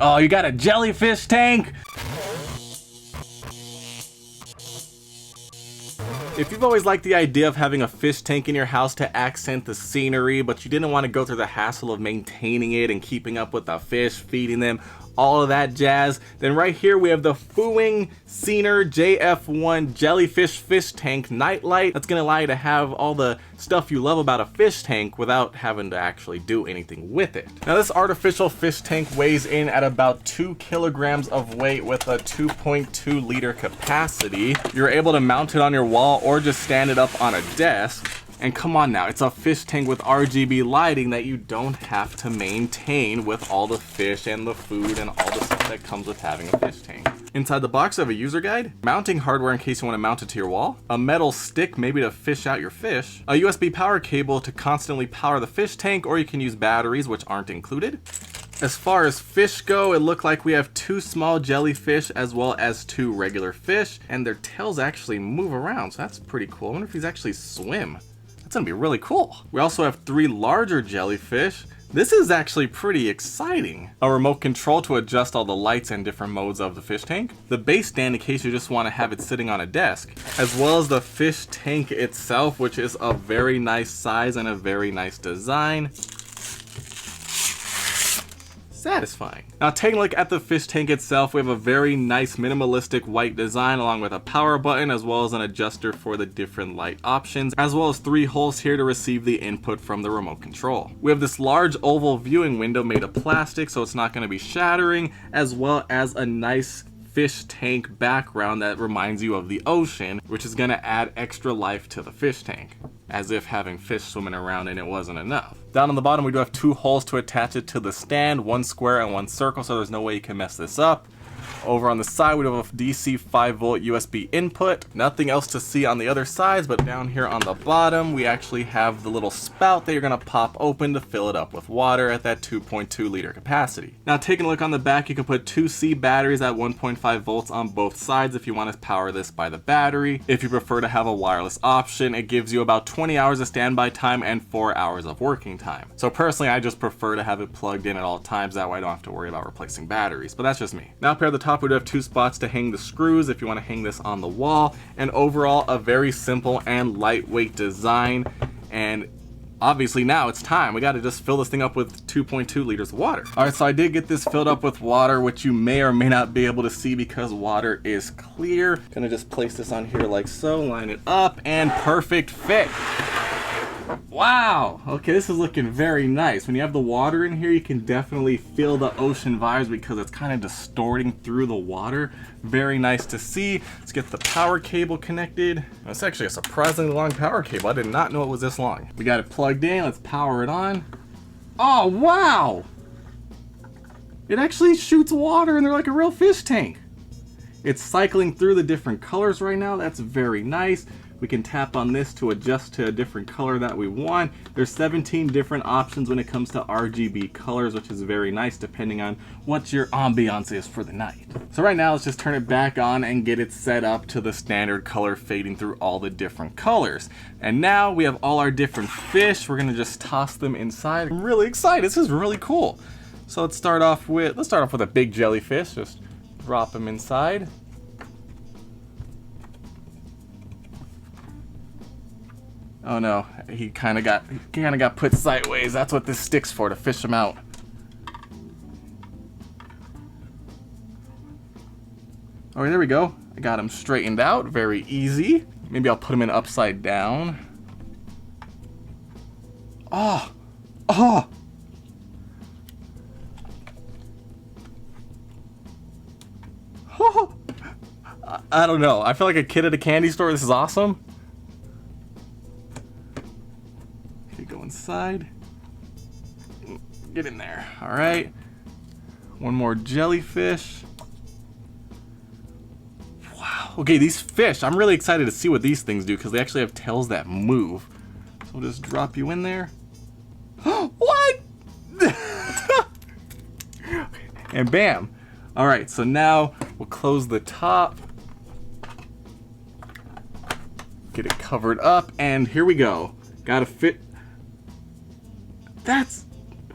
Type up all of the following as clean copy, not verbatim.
Oh, you got a jellyfish tank? If you've always liked the idea of having a fish tank in your house to accent the scenery, but you didn't want to go through the hassle of maintaining it and keeping up with the fish, feeding them, all of that jazz, then right here we have the FOOING Scener JF1 Jellyfish Fish Tank Nightlight. That's going to allow you to have all the stuff you love about a fish tank without having to actually do anything with it. Now this artificial fish tank weighs in at about 2 kilograms of weight with a 2.2 liter capacity. You're able to mount it on your wall or just stand it up on a desk. And come on now, it's a fish tank with RGB lighting that you don't have to maintain with all the fish and the food and all the stuff that comes with having a fish tank. Inside the box, I have a user guide, mounting hardware in case you want to mount it to your wall, a metal stick maybe to fish out your fish, a USB power cable to constantly power the fish tank, or you can use batteries which aren't included. As far as fish go, it looked like we have 2 small jellyfish as well as 2 regular fish, and their tails actually move around, so that's pretty cool. I wonder if these actually swim. That's gonna be really cool. We also have 3 larger jellyfish. This is actually pretty exciting. A remote control to adjust all the lights and different modes of the fish tank. The base stand in case you just want to have it sitting on a desk. As well as the fish tank itself, which is a very nice size and a very nice design. Satisfying. Now taking a look at the fish tank itself, we have a very nice minimalistic white design along with a power button as well as an adjuster for the different light options, as well as 3 holes here to receive the input from the remote control. We have this large oval viewing window made of plastic so it's not going to be shattering, as well as a nice fish tank background that reminds you of the ocean, which is going to add extra life to the fish tank, as if having fish swimming around in it wasn't enough. Down on the bottom we do have 2 holes to attach it to the stand, 1 square and 1 circle, so there's no way you can mess this up. Over on the side we have a DC 5-volt USB input. Nothing else to see on the other sides, but down here on the bottom we actually have the little spout that you're going to pop open to fill it up with water at that 2.2 liter capacity. Now taking a look on the back, you can put 2 C batteries at 1.5 volts on both sides if you want to power this by the battery. If you prefer to have a wireless option, it gives you about 20 hours of standby time and 4 hours of working time. So personally I just prefer to have it plugged in at all times, that way I don't have to worry about replacing batteries, but that's just me. Now up here at the top we do have 2 spots to hang the screws if you want to hang this on the wall, and overall a very simple and lightweight design. And obviously now it's time, we got to just fill this thing up with 2.2 liters of water. Alright, so I did get this filled up with water, which you may or may not be able to see because water is clear. Gonna just place this on here like so, line it up, and perfect fit. Wow, okay, this is looking very nice. When you have the water in here, you can definitely feel the ocean vibes because it's kind of distorting through the water. Very nice to see. Let's get the power cable connected. That's actually a surprisingly long power cable. I did not know it was this long. We got it plugged in. Let's power it on. Oh, wow! It actually shoots water and they're like a real fish tank. It's cycling through the different colors right now. That's very nice. We can tap on this to adjust to a different color that we want. There's 17 different options when it comes to RGB colors, which is very nice depending on what your ambiance is for the night. So right now, let's just turn it back on and get it set up to the standard color fading through all the different colors. And now we have all our different fish. We're gonna just toss them inside. I'm really excited, this is really cool. So let's start off with a big jellyfish. Just drop him inside. Oh no, he kind of got put sideways. That's what this stick's for, to fish him out. All right, there we go. I got him straightened out, very easy. Maybe I'll put him in upside down. Oh, oh. I don't know. I feel like a kid at a candy store. This is awesome. Okay, go inside. Get in there. All right. One more jellyfish. Wow. Okay, these fish. I'm really excited to see what these things do because they actually have tails that move. So we'll just drop you in there. What? And bam. All right, so now we'll close the top. Get it covered up, and here we go. Gotta fit. That's...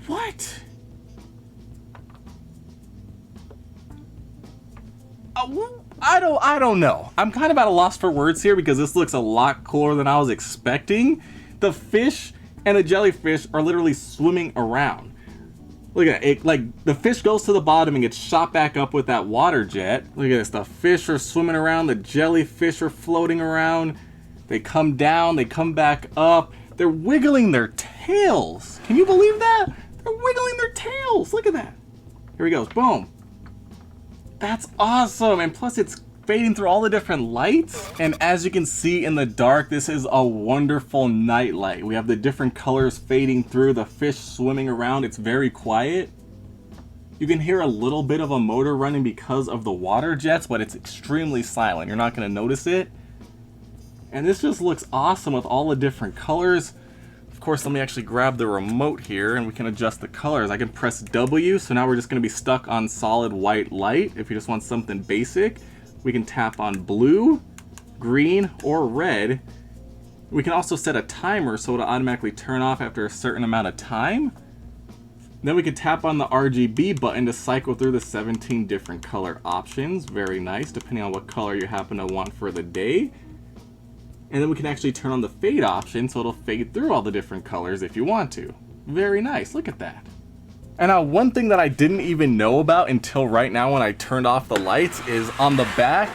what? I don't know. I'm kind of at a loss for words here because this looks a lot cooler than I was expecting. The fish and the jellyfish are literally swimming around. Look at it, like the fish goes to the bottom and gets shot back up with that water jet. Look at this, the fish are swimming around, the jellyfish are floating around. They come down, they come back up. They're wiggling their tails. Can you believe that? They're wiggling their tails. Look at that. Here he goes, boom. That's awesome, and plus it's fading through all the different lights. And as you can see in the dark, this is a wonderful night light. We have the different colors fading through, the fish swimming around. It's very quiet. You can hear a little bit of a motor running because of the water jets, but it's extremely silent. You're not going to notice it. And this just looks awesome with all the different colors. Of course, let me actually grab the remote here and we can adjust the colors. I can press W, so now we're just going to be stuck on solid white light. If you just want something basic, we can tap on blue, green, or red. We can also set a timer so it'll automatically turn off after a certain amount of time. Then we can tap on the RGB button to cycle through the 17 different color options. Very nice, depending on what color you happen to want for the day. And then we can actually turn on the fade option so it'll fade through all the different colors if you want to. Very nice, look at that. And now one thing that I didn't even know about until right now when I turned off the lights is on the back,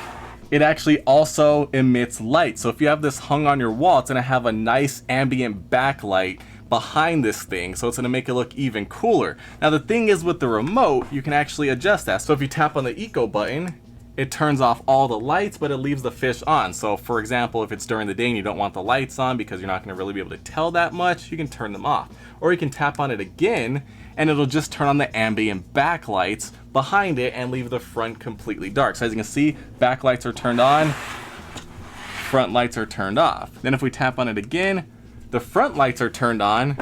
it actually also emits light. So if you have this hung on your wall, it's gonna have a nice ambient backlight behind this thing, so it's gonna make it look even cooler. Now the thing is with the remote, you can actually adjust that. So if you tap on the eco button, it turns off all the lights, but it leaves the fish on. So for example, if it's during the day and you don't want the lights on because you're not gonna really be able to tell that much, you can turn them off. Or you can tap on it again and it'll just turn on the ambient backlights behind it and leave the front completely dark. So as you can see, backlights are turned on, front lights are turned off. Then if we tap on it again, the front lights are turned on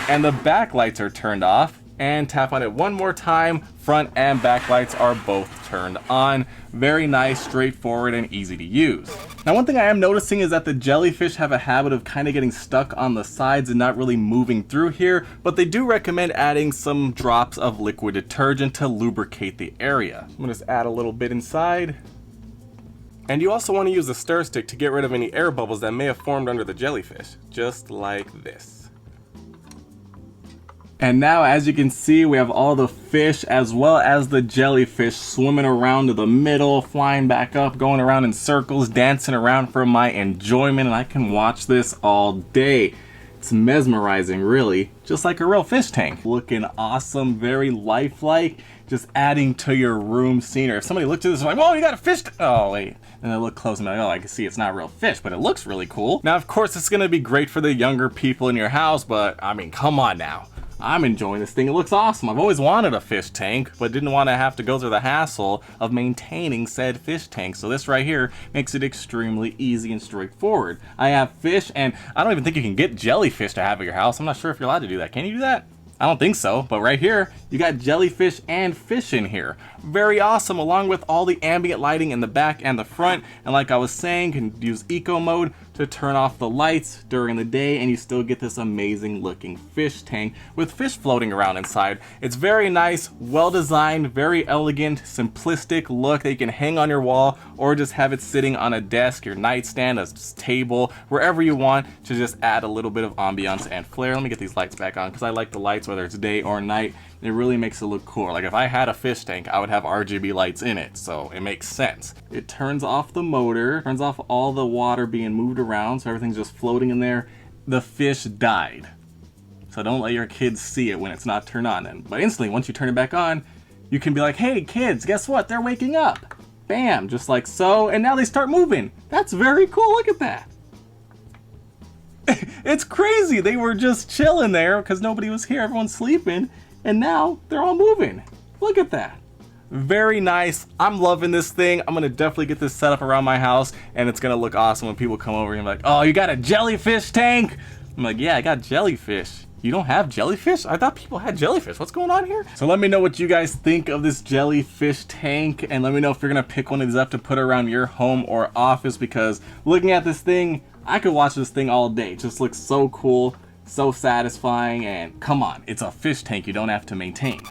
and the back lights are turned off. And tap on it one more time, front and back lights are both turned on. Very nice, straightforward, and easy to use. Now one thing I am noticing is that the jellyfish have a habit of kind of getting stuck on the sides and not really moving through here, but they do recommend adding some drops of liquid detergent to lubricate the area. I'm gonna just add a little bit inside. And you also want to use the stir stick to get rid of any air bubbles that may have formed under the jellyfish, just like this. And now, as you can see, we have all the fish as well as the jellyfish swimming around to the middle, flying back up, going around in circles, dancing around for my enjoyment, and I can watch this all day. It's mesmerizing, really, just like a real fish tank. Looking awesome, very lifelike, just adding to your room scenery. If somebody looked at this and like, whoa, you got a fish oh, wait. And I look close and I'm like, oh, I can see it's not real fish, but it looks really cool. Now, of course, it's gonna be great for the younger people in your house, but I mean, come on now. I'm enjoying this thing. It looks awesome. I've always wanted a fish tank, but didn't want to have to go through the hassle of maintaining said fish tank. So this right here makes it extremely easy and straightforward. I have fish, and I don't even think you can get jellyfish to have at your house. I'm not sure if you're allowed to do that. Can you do that? I don't think so, but right here, you got jellyfish and fish in here. Very awesome, along with all the ambient lighting in the back and the front. And like I was saying, you can use eco mode to turn off the lights during the day and you still get this amazing looking fish tank with fish floating around inside. It's very nice, well designed, very elegant, simplistic look that you can hang on your wall or just have it sitting on a desk, your nightstand, a table, wherever you want to just add a little bit of ambiance and flair. Let me get these lights back on because I like the lights whether it's day or night. It really makes it look cool. Like if I had a fish tank, I would have RGB lights in it, so it makes sense. It turns off the motor, turns off all the water being moved around, so everything's just floating in there. The fish died. So don't let your kids see it when it's not turned on then. But instantly, once you turn it back on, you can be like, hey kids, guess what? They're waking up. Bam, just like so, and now they start moving. That's very cool, look at that. It's crazy, they were just chilling there because nobody was here, everyone's sleeping. And now they're all moving. Look at that. Very nice. I'm loving this thing. I'm gonna definitely get this set up around my house and it's gonna look awesome when people come over and be like, oh, you got a jellyfish tank? I'm like, yeah, I got jellyfish. You don't have jellyfish? I thought people had jellyfish. What's going on here? So let me know what you guys think of this jellyfish tank and let me know if you're gonna pick one of these up to put around your home or office because looking at this thing, I could watch this thing all day. It just looks so cool. So satisfying, and come on, it's a fish tank you don't have to maintain.